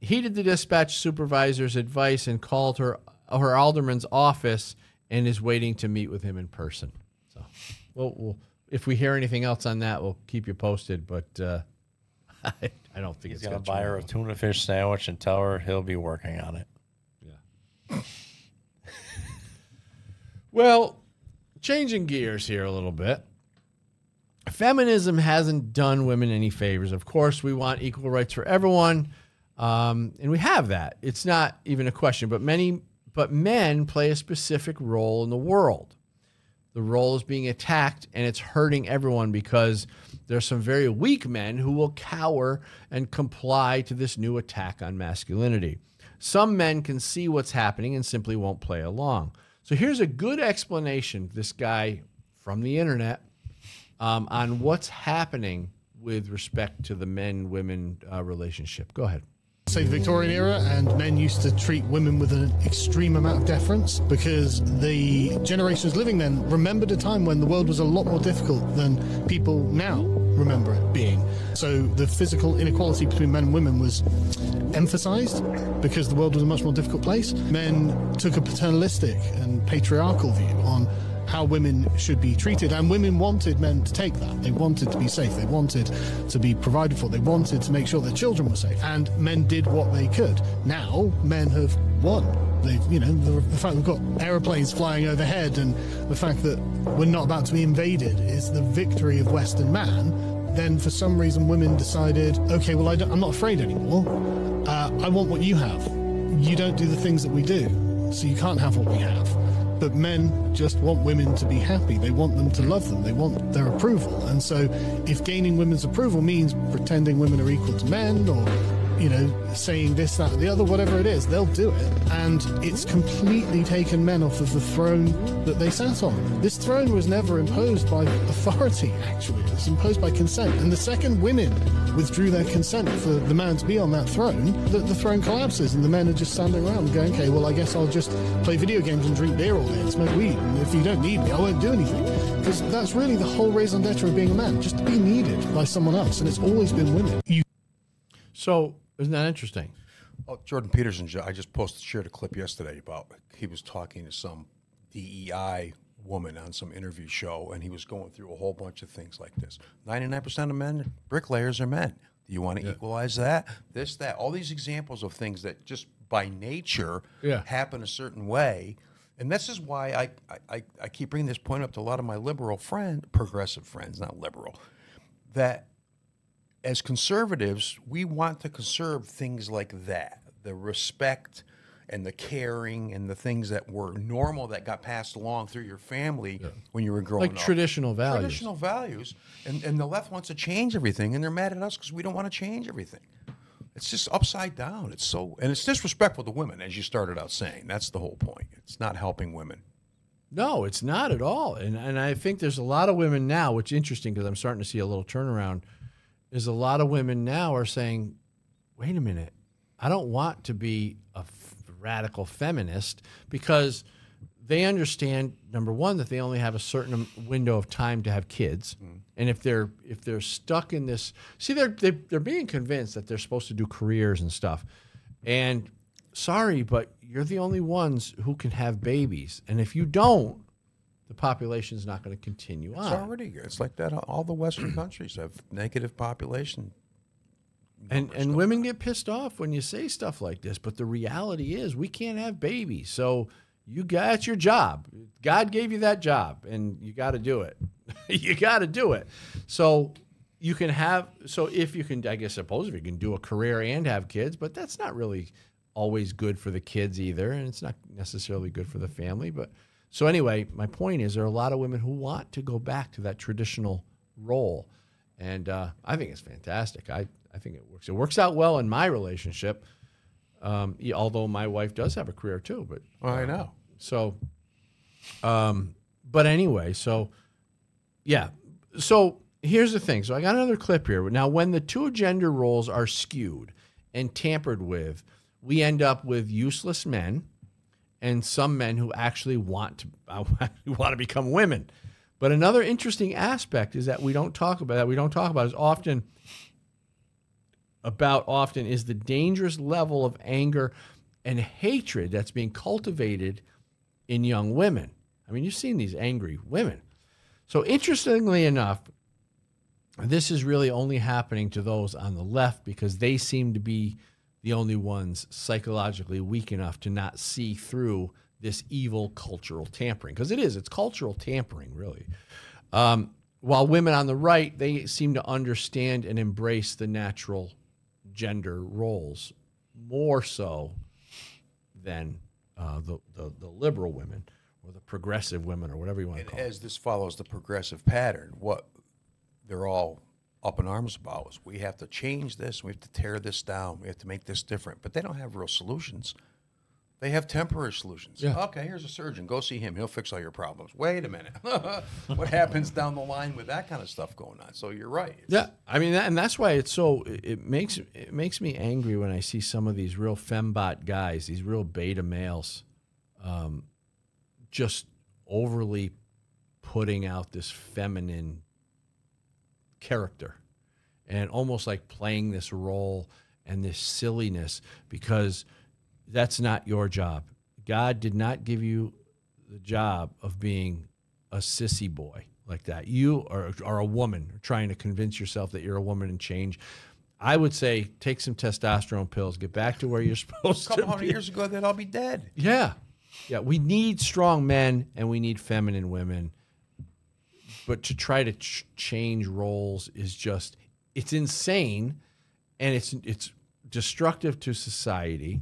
heeded the dispatch supervisor's advice and called her alderman's office and is waiting to meet with him in person. So, we'll if we hear anything else on that, we'll keep you posted. But I don't think He's it's going to buy her a tuna fish sandwich and tell her he'll be working on it. Yeah. Well, changing gears here a little bit. Feminism hasn't done women any favors. Of course, we want equal rights for everyone, and we have that. It's not even a question. But men play a specific role in the world. The role is being attacked, and it's hurting everyone because there's some very weak men who will cower and comply to this new attack on masculinity. Some men can see what's happening and simply won't play along. So here's a good explanation, this guy from the internet, on what's happening with respect to the men-women relationship. Go ahead. Say the Victorian era, and men used to treat women with an extreme amount of deference because the generations living then remembered a time when the world was a lot more difficult than people now remember it being. So the physical inequality between men and women was emphasized because the world was a much more difficult place. Men took a paternalistic and patriarchal view on how how women should be treated. And women wanted men to take that. They wanted to be safe. They wanted to be provided for. They wanted to make sure their children were safe. And men did what they could. Now, men have won. They've, you know, the fact we've got aeroplanes flying overhead and the fact that we're not about to be invaded is the victory of Western man. Then for some reason women decided, okay, well, I'm not afraid anymore. I want what you have. You don't do the things that we do, so you can't have what we have. But men just want women to be happy. They want them to love them. They want their approval. And so if gaining women's approval means pretending women are equal to men or, you know, saying this, that, or the other, whatever it is, they'll do it. And it's completely taken men off of the throne that they sat on. This throne was never imposed by authority, actually. It was imposed by consent. And the second women withdrew their consent for the man to be on that throne, the throne collapses and the men are just standing around going, okay, well, I guess I'll just play video games and drink beer all day and smoke weed. And if you don't need me, I won't do anything. Because that's really the whole raison d'etre of being a man, just to be needed by someone else. And it's always been women. So, isn't that interesting? Oh, Jordan Peterson, I just shared a clip yesterday about he was talking to some DEI woman on some interview show, and he was going through a whole bunch of things like this. 99% of men, bricklayers, are men. Do you want to equalize that? This, that, all these examples of things that just by nature happen a certain way. And this is why I keep bringing this point up to a lot of my progressive friends, not liberal, that as conservatives, we want to conserve things like that, the respect and the caring and the things that were normal that got passed along through your family when you were growing up. Like traditional values. Traditional values. And the left wants to change everything, and they're mad at us because we don't want to change everything. It's just upside down. And it's disrespectful to women, as you started out saying. That's the whole point. It's not helping women. No, it's not at all. And I think there's a lot of women now, which is interesting because I'm starting to see a little turnaround, is a lot of women now are saying, wait a minute, I don't want to be a radical feminist, because they understand, number one, that they only have a certain window of time to have kids. And if they're stuck in this, see, they're being convinced that they're supposed to do careers and stuff. And sorry, but you're the only ones who can have babies. And if you don't, the population is not going to continue on. It's like that. All the Western countries have negative population. And women get pissed off when you say stuff like this. But the reality is we can't have babies. So that's your job. God gave you that job, and you got to do it. You got to do it. So you can have, if you can, I suppose if you can do a career and have kids, but that's not really always good for the kids either. And it's not necessarily good for the family, but so anyway, my point is there are a lot of women who want to go back to that traditional role, and I think it's fantastic. I think it works. It works out well in my relationship, although my wife does have a career too. But I know. So, but anyway, so yeah. So here's the thing. So I got another clip here. Now, when the two gender roles are skewed and tampered with, we end up with useless men and some men who actually want to become women. But another interesting aspect is that we don't talk about often is the dangerous level of anger and hatred that's being cultivated in young women. I mean, you've seen these angry women. So interestingly enough, this is really only happening to those on the left because they seem to be the only ones psychologically weak enough to not see through this evil cultural tampering. Because it's cultural tampering, really. While women on the right, they seem to understand and embrace the natural gender roles more so than the liberal women or the progressive women or whatever you want to call it. As this follows the progressive pattern, what they're all up in arms about is we have to change this, we have to tear this down, we have to make this different. But they don't have real solutions. They have temporary solutions. Yeah. Okay, here's a surgeon. Go see him. He'll fix all your problems. Wait a minute. What happens down the line with that kind of stuff going on? So you're right. I mean, and that's why it makes me angry when I see some of these real fembot guys, these real beta males, just overly putting out this feminine character and almost like playing this role and this silliness, because that's not your job. God did not give you the job of being a sissy boy like that. You are a woman trying to convince yourself that you're a woman and change. I would say take some testosterone pills, get back to where you're supposed to be. A couple hundred years ago, they'd all be dead. Yeah. Yeah. We need strong men and we need feminine women. But to try to change roles is just, it's insane, and it's destructive to society.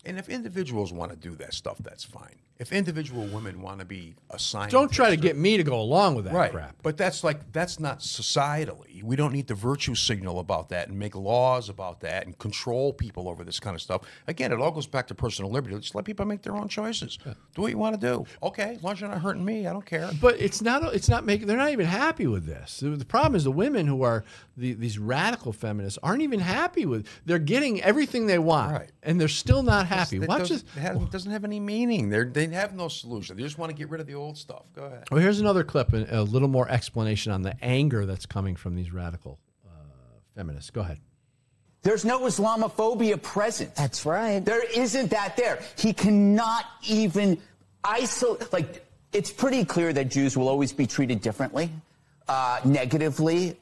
And if individuals want to do that stuff, that's fine. If individual women want to be assigned, don't try to get me to go along with that crap. But that's not societally. We don't need to virtue signal about that and make laws about that and control people over this kind of stuff. Again, it all goes back to personal liberty. Just let people make their own choices. Yeah. Do what you want to do. Okay, as long as you're not hurting me, I don't care. But it's not making. They're not even happy with this. The problem is the women who are these radical feminists aren't even happy with. They're getting everything they want, and they're still not happy. It doesn't have any meaning. They have no solution. They just want to get rid of the old stuff. Go ahead. Well, here's another clip and a little more explanation on the anger that's coming from these radical feminists. Go ahead. There's no Islamophobia present. That's right. There isn't that there. He cannot even isolate. Like, it's pretty clear that Jews will always be treated differently, negatively.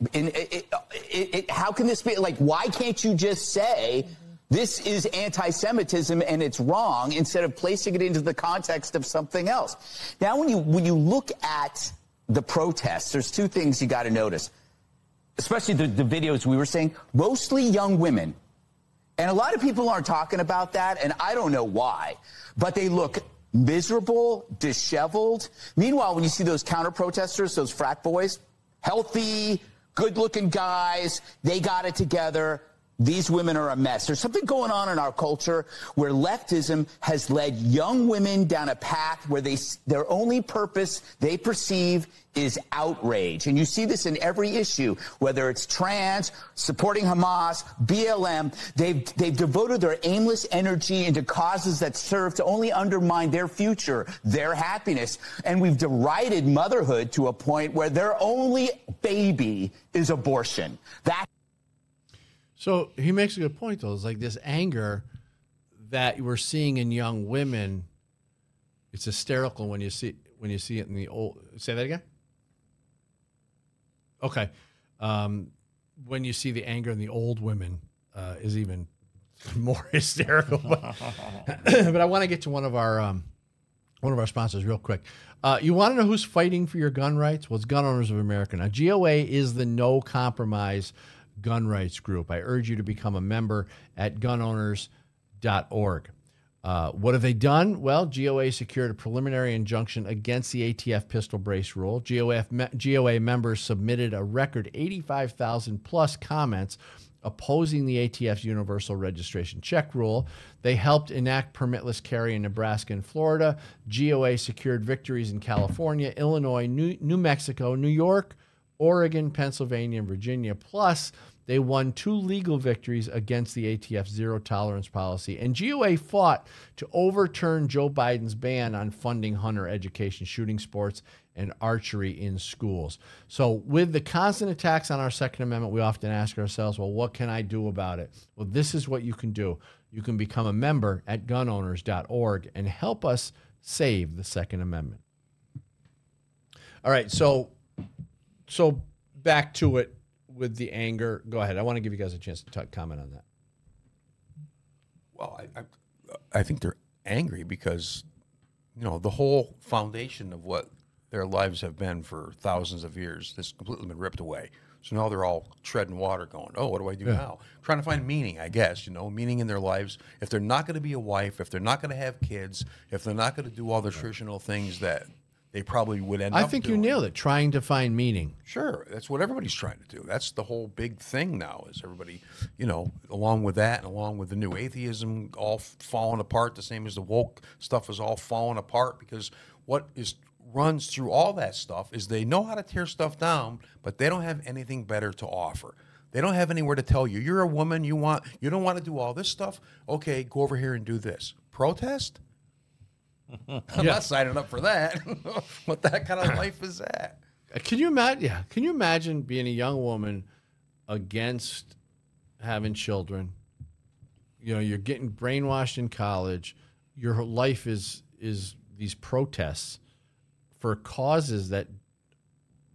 How can this be? Like, why can't you just say, this is anti-Semitism and it's wrong, instead of placing it into the context of something else? Now, when you look at the protests, there's two things you got to notice, especially the videos we were saying, mostly young women. And a lot of people aren't talking about that, and I don't know why, but they look miserable, disheveled. Meanwhile, when you see those counter-protesters, those frat boys, healthy, good-looking guys, they got it together. These women are a mess. There's something going on in our culture where leftism has led young women down a path where their only purpose they perceive is outrage. And you see this in every issue, whether it's trans, supporting Hamas, BLM. They've devoted their aimless energy into causes that serve to only undermine their future, their happiness. And we've derided motherhood to a point where their only baby is abortion. So he makes a good point, though. It's like this anger that we're seeing in young women. It's hysterical when you see it in the old. Say that again. Okay, when you see the anger in the old women is even more hysterical. But I want to get to one of our sponsors real quick. You want to know who's fighting for your gun rights? Well, it's Gun Owners of America. Now, GOA is the no compromise gun rights group. I urge you to become a member at gunowners.org. What have they done? Well, GOA secured a preliminary injunction against the ATF pistol brace rule. GOA members submitted a record 85,000 plus comments opposing the ATF's universal registration check rule. They helped enact permitless carry in Nebraska and Florida. GOA secured victories in California, Illinois, New Mexico, New York, Oregon, Pennsylvania, and Virginia. Plus, they won 2 legal victories against the ATF's zero-tolerance policy. And GOA fought to overturn Joe Biden's ban on funding hunter education, shooting sports, and archery in schools. So with the constant attacks on our Second Amendment, we often ask ourselves, well, what can I do about it? Well, this is what you can do. You can become a member at gunowners.org and help us save the Second Amendment. All right, so back to it with the anger. Go ahead. I want to give you guys a chance to comment on that. Well, I think they're angry because, the whole foundation of what their lives have been for thousands of years has completely been ripped away. So now they're all treading water going, oh, what do I do now? Trying to find meaning, I guess, meaning in their lives. If they're not going to be a wife, if they're not going to have kids, if they're not going to do all the traditional things that they probably would end up doing. I think you nailed it, trying to find meaning. Sure. That's what everybody's trying to do. That's the whole big thing now is everybody, along with that and along with the new atheism all falling apart, the same as the woke stuff is all falling apart, because what runs through all that stuff is they know how to tear stuff down, but they don't have anything better to offer. They don't have anywhere to tell you, you're a woman, you don't want to do all this stuff. Okay, go over here and do this. Protest? I'm not signing up for that. What that kind of life is that? Can you imagine? Yeah. Can you imagine being a young woman against having children? You're getting brainwashed in college. Your life is these protests for causes that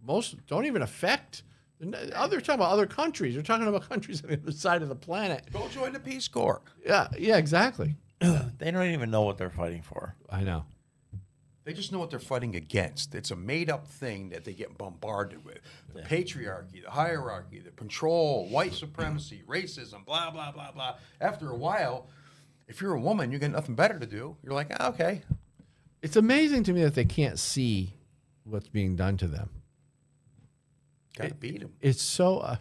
most don't even affect. They're talking about other countries. They're talking about countries on the other side of the planet. Go join the Peace Corps. Yeah, exactly. They don't even know what they're fighting for. I know. They just know what they're fighting against. It's a made-up thing that they get bombarded with. The patriarchy, the hierarchy, the control, white supremacy, racism, blah, blah, blah, blah. After a while, if you're a woman, you got nothing better to do. You're like, okay. It's amazing to me that they can't see what's being done to them. Got to beat them. It's so...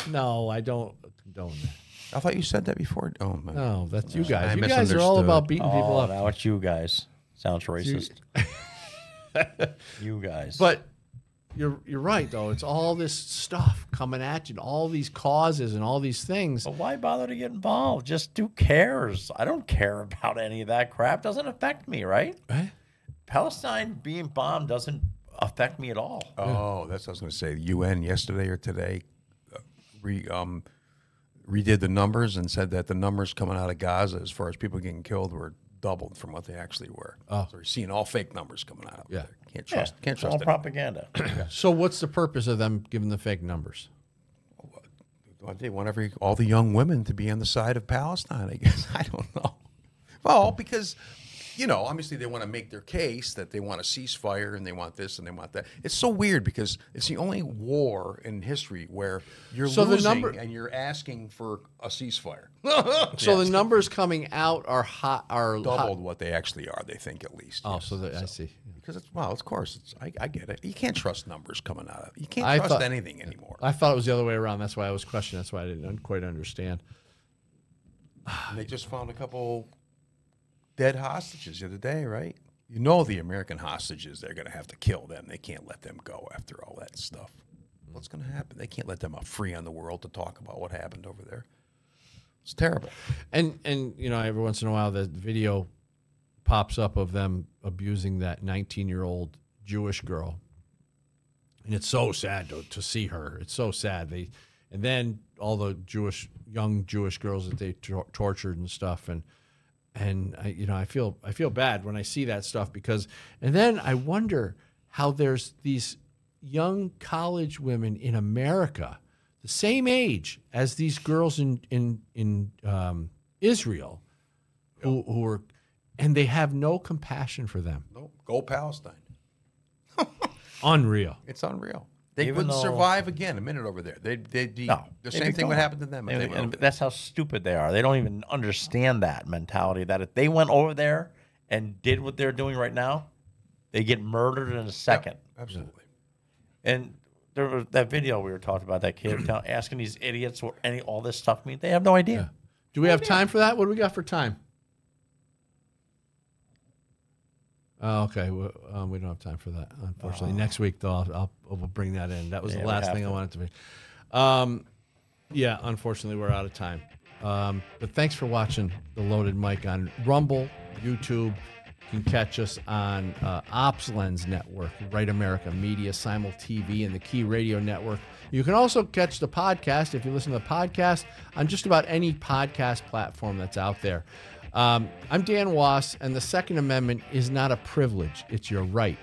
No, I don't condone that. I thought you said that before. Oh, man. No, that's you I guys. You guys are all misunderstood. about beating people up. Now it's you guys. Sounds racist. You guys. But you're right, though. It's all this stuff coming at you, and all these causes and all these things. But why bother to get involved? Just who cares? I don't care about any of that crap. Doesn't affect me, right? Palestine being bombed doesn't affect me at all. Oh, that's what I was going to say. The UN yesterday or today redid the numbers and said that the numbers coming out of Gaza as far as people getting killed were doubled from what they actually were. Oh. So you're seeing all fake numbers coming out. Yeah. Can't trust It's all it. propaganda. So what's the purpose of them giving the fake numbers? They want all the young women to be on the side of Palestine, I guess. I don't know. Well, because, obviously they want to make their case that they want a ceasefire and they want this and they want that. It's so weird because it's the only war in history where you're losing and you're asking for a ceasefire. So the numbers coming out are doubled what they actually are, they think, at least. Oh, yes. I see. Because of course, I get it. You can't trust numbers coming out of it. You can't trust anything anymore. I thought it was the other way around. That's why I was questioning. That's why I didn't quite understand. And they just found a couple dead hostages the other day, right? You know the American hostages, they're going to have to kill them. They can't let them go after all that stuff. What's going to happen? They can't let them out free on the world to talk about what happened over there. It's terrible. And every once in a while the video pops up of them abusing that 19-year-old Jewish girl. And it's so sad to see her. It's so sad. And then all the young Jewish girls that they tortured and stuff. And I feel bad when I see that stuff and then I wonder how there's these young college women in America, the same age as these girls in Israel, who are, and they have no compassion for them. No, go Palestine. Unreal. It's unreal. They wouldn't survive again a minute over there. The same thing would happen to them. And that's how stupid they are. They don't even understand that mentality, that if they went over there and did what they're doing right now, they get murdered in a second. Yep, absolutely. And there was that video we were talking about, that kid asking these idiots what all this stuff means. They have no idea. Yeah. Do we have time for that? What do we got for time? Oh, okay. We don't have time for that, unfortunately. Next week, though, we'll bring that in. That was the last thing I wanted to be. Yeah, unfortunately, we're out of time. But thanks for watching The Loaded Mic on Rumble, YouTube. You can catch us on Ops Lens Network, Right America Media, Simul TV, and the Key Radio Network. You can also catch the podcast, if you listen to the podcast, on just about any podcast platform that's out there. I'm Dan Woss, and the Second Amendment is not a privilege. It's your right.